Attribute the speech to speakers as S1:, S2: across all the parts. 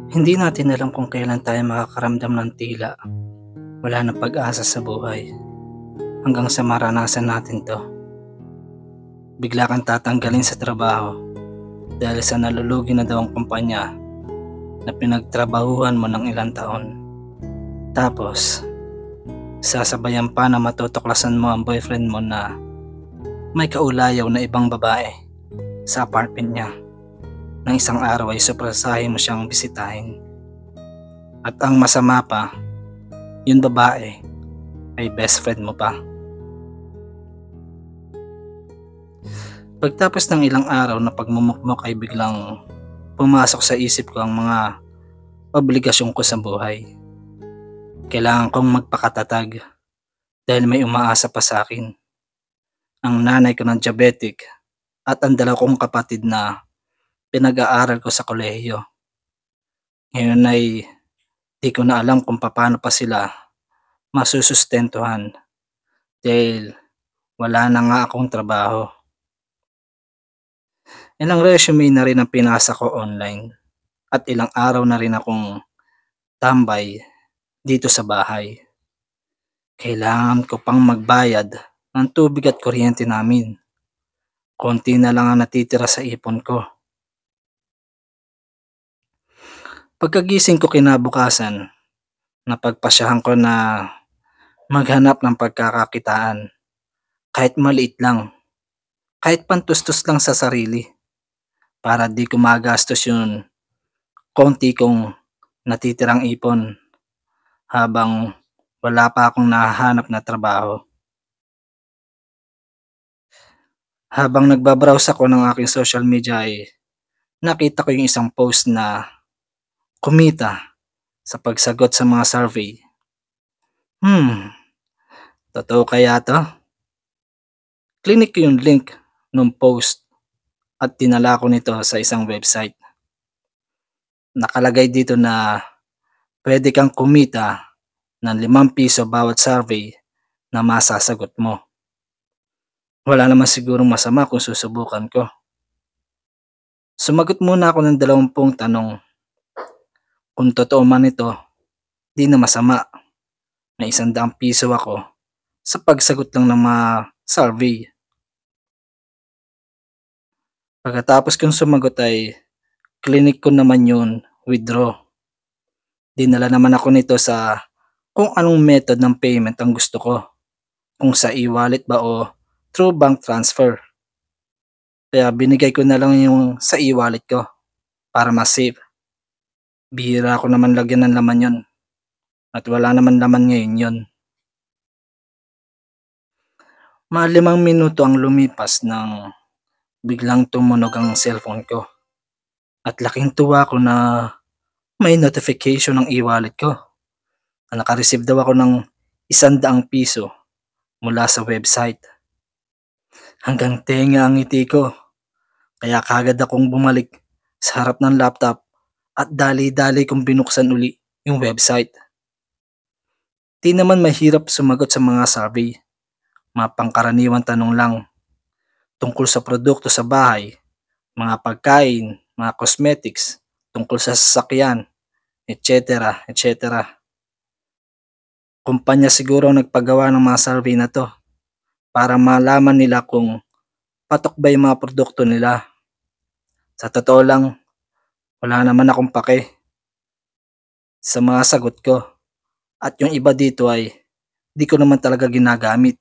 S1: Hindi natin alam kung kailan tayo makakaramdam ng tila wala ng pag-asa sa buhay hanggang sa maranasan natin 'to. Bigla kang tatanggalin sa trabaho dahil sa nalulugi na daw ang kumpanya na pinagtrabahuhan mo ng ilang taon. Tapos, sasabayan pa na matutuklasan mo ang boyfriend mo na may kaulayaw na ibang babae sa apartment niya. Nang isang araw ay surpresahin mo siyang bisitahin. At ang masama pa, yung babae ay best friend mo pa. Pagtapos ng ilang araw na pagmumukmok ay biglang pumasok sa isip ko ang mga obligasyon ko sa buhay. Kailangan kong magpakatatag dahil may umaasa pa sa akin. Ang nanay ko ng diabetic at ang dalawa kong kapatid na pinag-aaral ko sa kolehiyo. Ngayon ay di ko na alam kung paano pa sila masusustentuhan dahil wala na nga akong trabaho. Ilang resume na rin ang pinasa ko online at ilang araw na rin akong tambay dito sa bahay. Kailangan ko pang magbayad ng tubig at kuryente namin. Konti na lang ang natitira sa ipon ko. Pagkagising ko kinabukasan, napagpasyahan ko na maghanap ng pagkakakitaan. Kahit maliit lang, kahit pantustos lang sa sarili para di ko magastos yung konti kong natitirang ipon habang wala pa akong nahahanap na trabaho. Habang nagbabrowse ako ng aking social media ay nakita ko yung isang post na kumita sa pagsagot sa mga survey. Totoo kaya to? Clinic ko yung link ng post at dinala ko nito sa isang website. Nakalagay dito na pwede kang kumita ng ₱5 bawat survey na masasagot mo. Wala naman sigurong masama kung susubukan ko. Sumagot muna ako ng 20 tanong. Kung totoo man ito, di na masama. May ₱100 ako sa pagsagot lang ng mga survey. Pagkatapos kong sumagot ay clinic ko naman yun, withdraw. Dinala naman ako nito sa kung anong method ng payment ang gusto ko. Kung sa e-wallet ba o through bank transfer. Kaya binigay ko na lang yung sa e-wallet ko para mas safe. Bihira ako naman lagyan ng laman yon at wala naman laman ngayon yon. Mga 5 minuto ang lumipas nang biglang tumunog ang cellphone ko. At laking tuwa ko na may notification ng e-wallet ko na naka-receive daw ako ng ₱100 mula sa website. Hanggang tenga ang ngiti ko, kaya kagad akong bumalik sa harap ng laptop at dali-dali kong binuksan uli yung website. Di naman mahirap sumagot sa mga survey. Mga pangkaraniwang tanong lang tungkol sa produkto sa bahay, mga pagkain, mga cosmetics, tungkol sa sasakyan, etc. etc. Kumpanya siguro ang nagpagawa ng mga survey na to para malaman nila kung patok ba yung mga produkto nila. Sa totoo lang, wala naman akong pake sa mga sagot ko at yung iba dito ay di ko naman talaga ginagamit.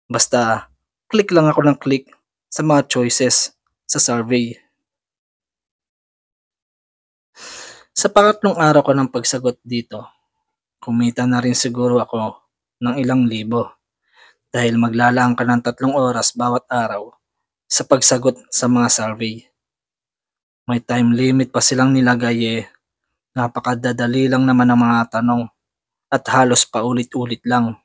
S1: Basta click lang ako ng click sa mga choices sa survey. Sa pangatlong araw ko ng pagsagot dito, kumita na rin siguro ako ng ilang libo dahil maglalaan ka ng 3 oras bawat araw sa pagsagot sa mga survey. May time limit pa silang nilagay napakadadali lang naman ng mga tanong at halos paulit-ulit lang.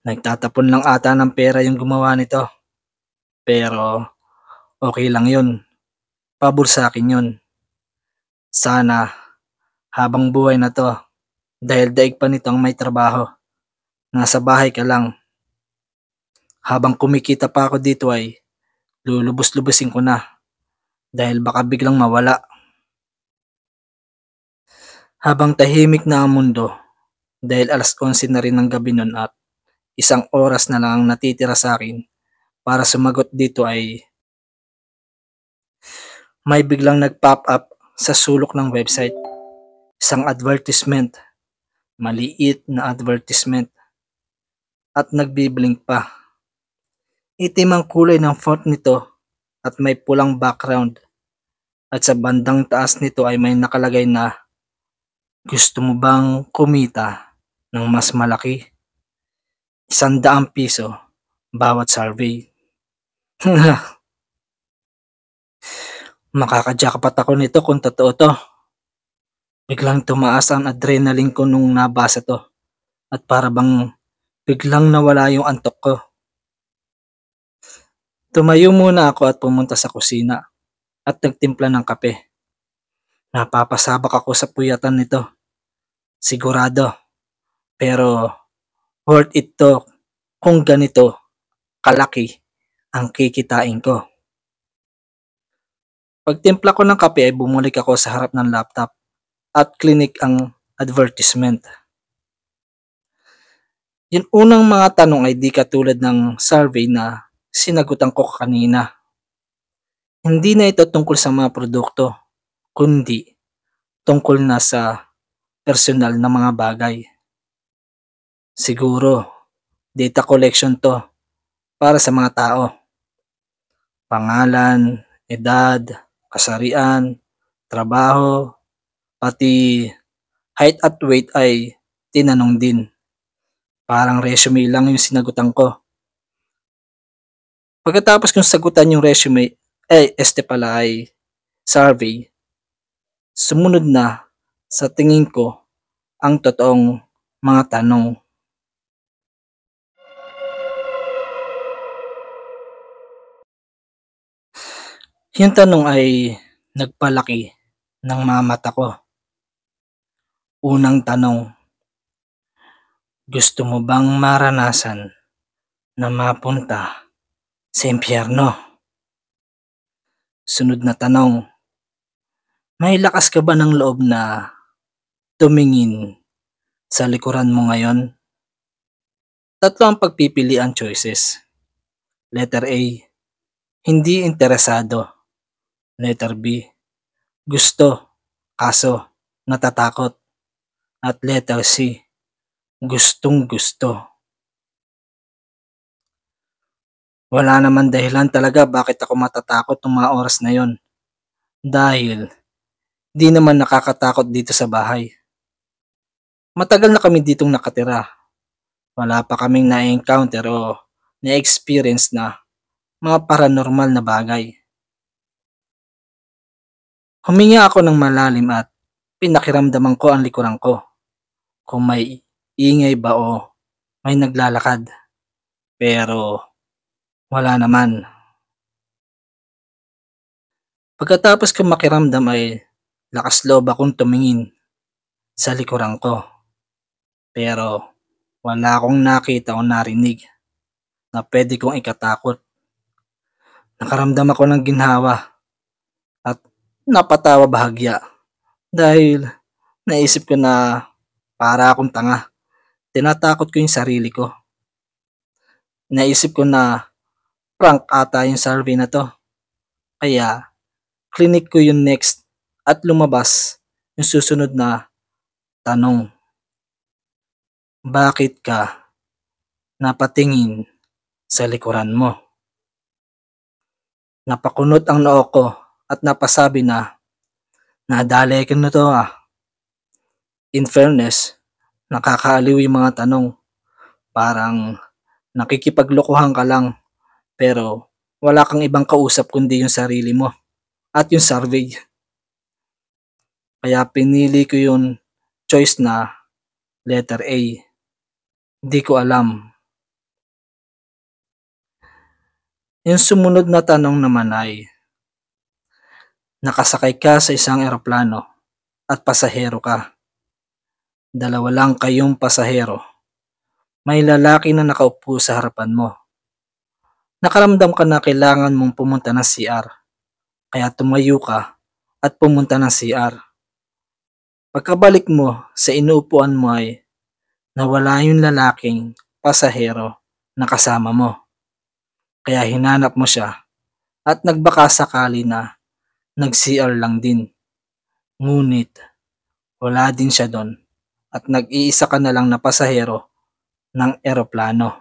S1: Nagtatapon lang ata ng pera yung gumawa nito. Pero okay lang yun. Pabor sa akin yun. Sana habang buhay na to, dahil daig pa nito ang may trabaho. Nasa bahay ka lang. Habang kumikita pa ako dito ay lulubos-lubusin ko na dahil baka biglang mawala. Habang tahimik na ang mundo dahil 11:11 na rin ng gabi nun at 1 oras na lang ang natitira sa akin para sumagot dito ay may biglang nag-pop up sa sulok ng website. Isang advertisement, maliit na advertisement at nagbiblink pa. Itim ang kulay ng font nito at may pulang background at sa bandang taas nito ay may nakalagay na gusto mo bang kumita ng mas malaki? 100 piso bawat survey. Makakajackpot ako nito kung totoo to. Biglang tumaas ang adrenaline ko nung nabasa to at para bang biglang nawala yung antok ko. Tumayo muna ako at pumunta sa kusina at nagtimpla ng kape. Napapasabak ako sa puyatan nito. Sigurado. Pero worth it to kung ganito kalaki ang kikitain ko. Pagtimpla ko ng kape ay bumalik ako sa harap ng laptop at klinik ang advertisement. Yung unang mga tanong ay di katulad ng survey na sinagutan ko kanina. Hindi na ito tungkol sa mga produkto, kundi tungkol na sa personal na mga bagay. Siguro, data collection to para sa mga tao. Pangalan, edad, kasarian, trabaho, pati height at weight ay tinanong din. Parang resume lang yung sinagutan ko. Pagkatapos kong sagutan yung resume, ay survey, sumunod na sa tingin ko ang totoong mga tanong. Yung tanong ay nagpalaki ng mga mata ko. Unang tanong, gusto mo bang maranasan na mapunta sa impyerno? Sunod na tanong, may lakas ka ba ng loob na tumingin sa likuran mo ngayon? Tatlo ang pagpipilian choices. Letter A, hindi interesado. Letter B, gusto, kaso natatakot. At letter C, gustong gusto. Wala naman dahilan talaga bakit ako matatakot ng mga oras na yon. Dahil di naman nakakatakot dito sa bahay. Matagal na kami ditong nakatira. Wala pa kaming na-encounter o na-experience na mga paranormal na bagay. Huminga ako ng malalim at pinakiramdaman ko ang likuran ko. Kung may ingay ba o may naglalakad. Pero wala naman. Pagkatapos ko makiramdam ay lakas loob akong tumingin sa likuran ko. Pero wala akong nakita o narinig na pwede kong ikatakot. Nakaramdam ako ng ginhawa at napatawa bahagya dahil naisip ko na para akong tanga. Tinatakot ko yung sarili ko. Naisip ko na prank ata yung survey na to. Kaya klinik ko yung next at lumabas yung susunod na tanong. Bakit ka napatingin sa likuran mo? Napakunot ang noo ko at napasabi na nadali ka na to ah. In fairness, nakakaaliw yung mga tanong. Parang nakikipaglokohan ka lang pero wala kang ibang kausap kundi yung sarili mo at yung survey. Kaya pinili ko yung choice na letter A. Hindi ko alam. Yung sumunod na tanong naman ay, nakasakay ka sa isang eroplano at pasahero ka. Dalawa lang kayong pasahero. May lalaki na nakaupo sa harapan mo. Nakaramdam ka na kailangan mong pumunta ng CR. Kaya tumayo ka at pumunta ng CR. Pagkabalik mo sa inuupuan mo ay nawala yung lalaking pasahero na kasama mo. Kaya hinanap mo siya at nagbaka sakali na nag-CR lang din. Ngunit wala din siya doon at nag-iisa ka na lang na pasahero ng eroplano.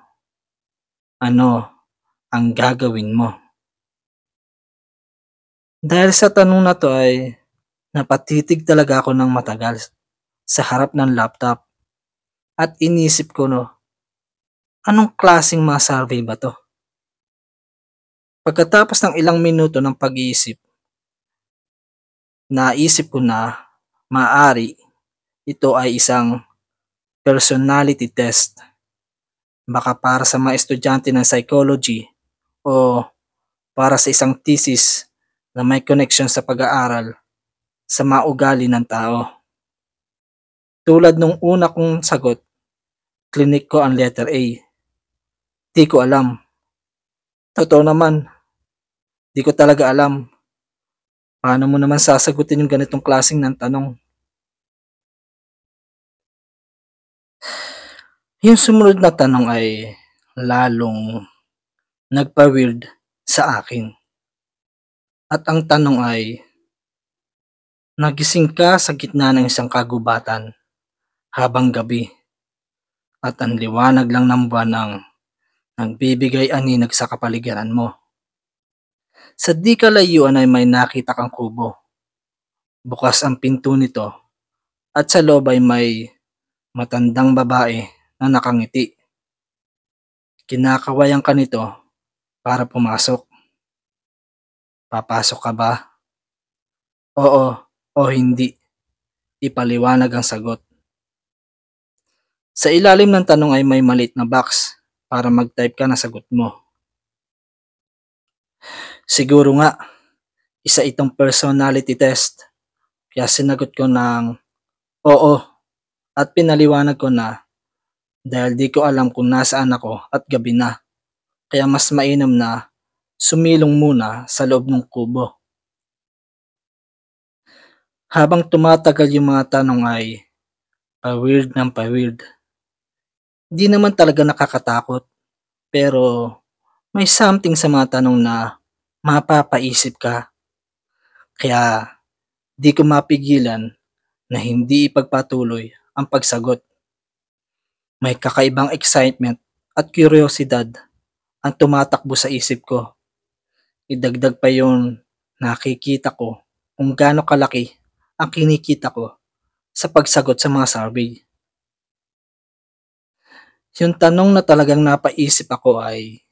S1: Ano ang gagawin mo? Dahil sa tanong na to ay napatitig talaga ako ng matagal sa harap ng laptop at inisip ko no, anong klaseng mga survey ba to? Pagkatapos ng ilang minuto ng pag-iisip, naisip ko na maaari ito ay isang personality test. Baka para sa mga estudyante ng psychology o para sa isang thesis na may connection sa pag-aaral sa mga ugali ng tao. Tulad nung una kong sagot, klinik ko ang letter A. Di ko alam. Totoo naman, di ko talaga alam. Paano mo naman sasagutin yung ganitong klaseng ng tanong? Yung sumunod na tanong ay lalong nagpa-weird sa akin. At ang tanong ay, nagising ka sa gitna ng isang kagubatan habang gabi at ang liwanag lang ng buwan ang nagbibigay aninag sa kapaligiran mo. Sa di kalayuan ay may nakita kang kubo. Bukas ang pinto nito at sa loob ay may matandang babae na nakangiti. Kinakawayan ka nito para pumasok. Papasok ka ba? Oo o hindi. Ipaliwanag ang sagot. Sa ilalim ng tanong ay may maliit na box para mag-type ka ng sagot mo. Siguro nga, isa itong personality test. Kaya sinagot ko ng oo at pinaliwanag ko na dahil di ko alam kung nasaan ako at gabi na. Kaya mas mainam na sumilong muna sa loob ng kubo. Habang tumatagal yung mga tanong ay pa-weird ng pa-weird. Di naman talaga nakakatakot pero may something sa mga tanong na mapapaisip ka. Kaya di ko mapigilan na hindi ipagpatuloy ang pagsagot. May kakaibang excitement at kuryosidad ang tumatakbo sa isip ko. Idagdag pa yung nakikita ko kung gaano kalaki ang kinikita ko sa pagsagot sa mga survey. Yung tanong na talagang napaisip ako ay,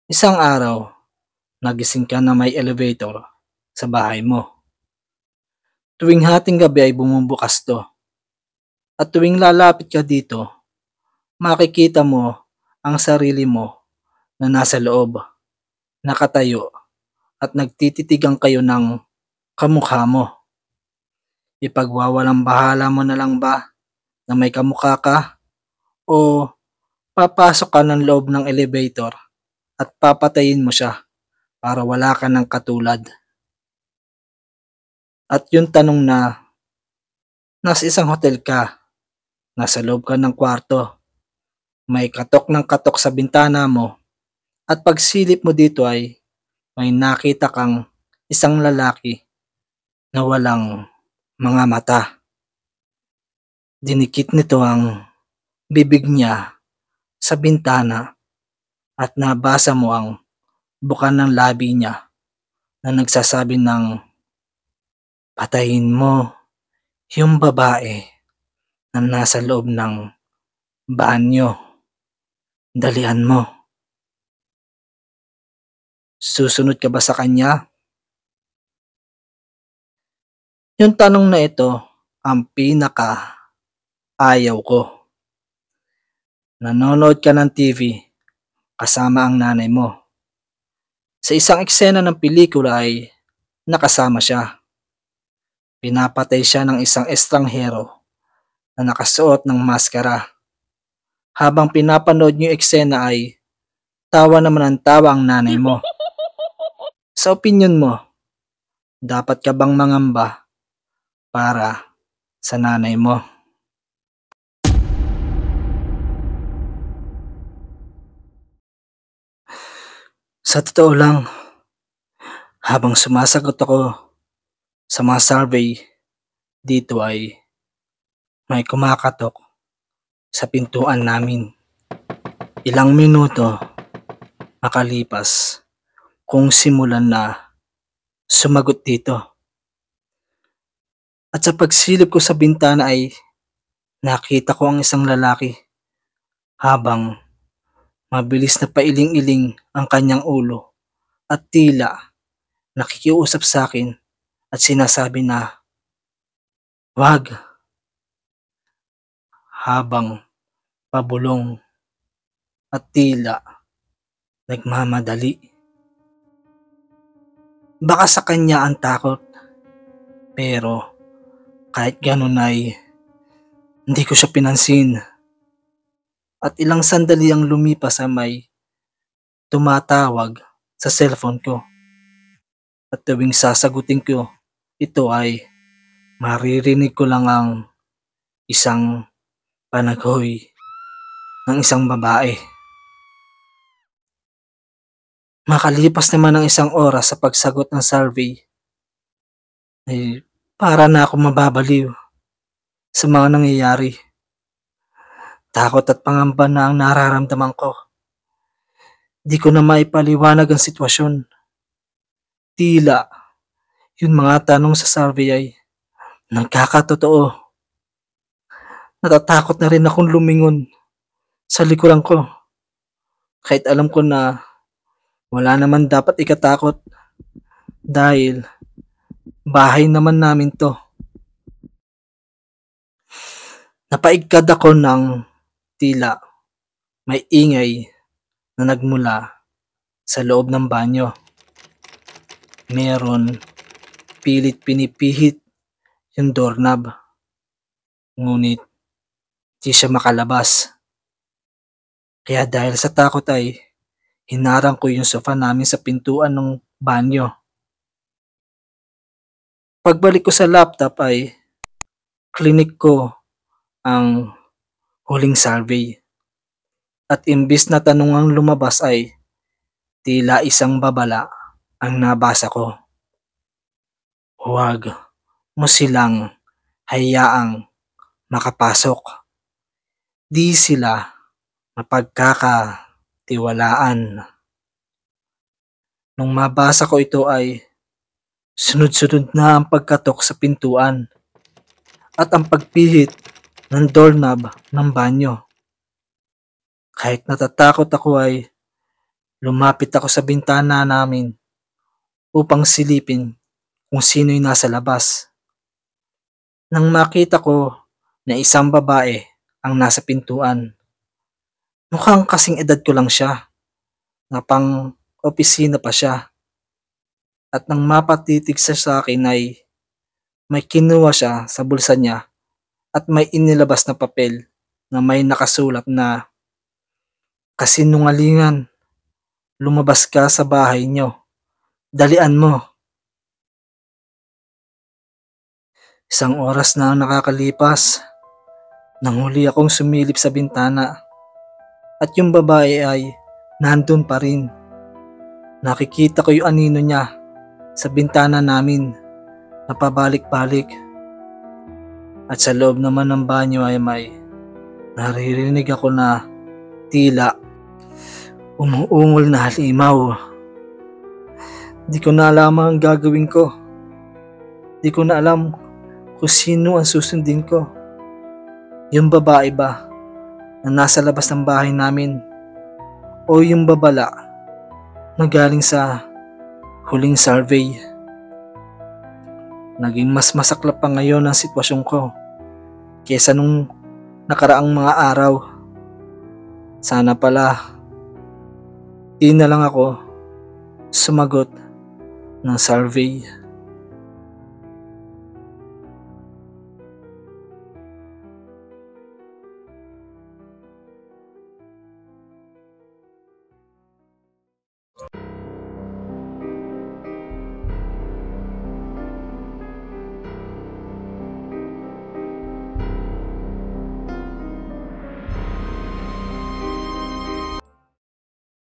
S1: isang araw, nagising ka na may elevator sa bahay mo. Tuwing hating gabi ay bumubukas to. At tuwing lalapit ka dito, makikita mo ang sarili mo na nasa loob, nakatayo at nagtititigan kayo ng kamukha mo. Ipagwawalang bahala mo na lang ba na may kamukha ka o papasok ka ng loob ng elevator at papatayin mo siya para wala ka ng katulad. At yung tanong na nasa isang hotel ka, nasa loob ka ng kwarto, may katok ng katok sa bintana mo at pagsilip mo dito ay may nakita kang isang lalaki na walang mga mata. Dinikit nito ang bibig niya sa bintana at nabasa mo ang bukan ng labi niya na nagsasabi ng patayin mo yung babae na nasa loob ng banyo. Dalian mo. Susunod ka ba sa kanya? Yung tanong na ito ang pinaka ayaw ko. Nanonood ka ng TV kasama ang nanay mo. Sa isang eksena ng pelikula ay nakasama siya. Pinapatay siya ng isang estranghero na nakasuot ng maskara. Habang pinapanood niyo yung eksena ay tawa naman ang tawa ang nanay mo. Sa opinyon mo, dapat ka bang mangamba para sa nanay mo. Sa totoo lang, habang sumasagot ako sa mga survey dito ay may kumakatok sa pintuan namin. Ilang minuto makalipas kung simulan na sumagot dito. At sa pagsilip ko sa bintana ay nakita ko ang isang lalaki habang mabilis na pailing-iling ang kanyang ulo at tila nakikiusap sa akin at sinasabi na wag, habang pabulong at tila nagmamadali. Baka sa kanya ang takot, pero kahit ganun ay hindi ko siya pinansin. At ilang sandali ang lumipas ay may tumatawag sa cellphone ko. At tuwing sasagutin ko, ito ay maririnig ko lang ang isang panaghoy ng isang babae. Makalipas naman ng isang oras sa pagsagot ng survey, ay para na ako mababaliw sa mga nangyayari. Takot at pangamba na ang nararamdaman ko. Di ko na maipaliwanag ang sitwasyon. Tila yung mga tanong sa survey ay nagkakatotoo. Natatakot na rin akong lumingon sa likuran ko. Kahit alam ko na wala naman dapat ikatakot dahil bahay naman namin to. Napaigkad ako ng tila may ingay na nagmula sa loob ng banyo. Meron pilit pinipihit yung doorknob. Ngunit di siya makalabas. Kaya dahil sa takot ay hinarang ko yung sofa namin sa pintuan ng banyo. Pagbalik ko sa laptop ay klinik ko ang huling survey. At imbis na tanong ang lumabas ay tila isang babala ang nabasa ko. Huwag mo silang hayaang makapasok. Di sila mapagkakatiwalaan. Nung mabasa ko ito ay sunod-sunod na ang pagkatok sa pintuan at ang pagpihit ng doorknob ng banyo. Kahit natatakot ako ay lumapit ako sa bintana namin upang silipin kung sino'y nasa labas. Nang makita ko na isang babae ang nasa pintuan. Mukhang kasing edad ko lang siya, na pang opisina pa siya. At nang mapatitig siya sa akin ay may kinuha siya sa bulsa niya at may inilabas na papel na may nakasulat na kasinungalingan, lumabas ka sa bahay niyo, dalian mo. Isang oras na ang nakakalipas, nang huli akong sumilip sa bintana at yung babae ay nandun pa rin. Nakikita ko yung anino niya sa bintana namin na pabalik-balik. At sa loob naman ng banyo ay may naririnig ako na tila umuungol na halimaw. Di ko na alam ang gagawin ko. Di ko na alam kung sino ang susundin ko. Yung babae ba na nasa labas ng bahay namin o yung babala na galing sa huling survey. Naging mas masaklap pa ngayon ang sitwasyon ko kesa nung nakaraang mga araw. Sana pala di na lang ako sumagot ng survey.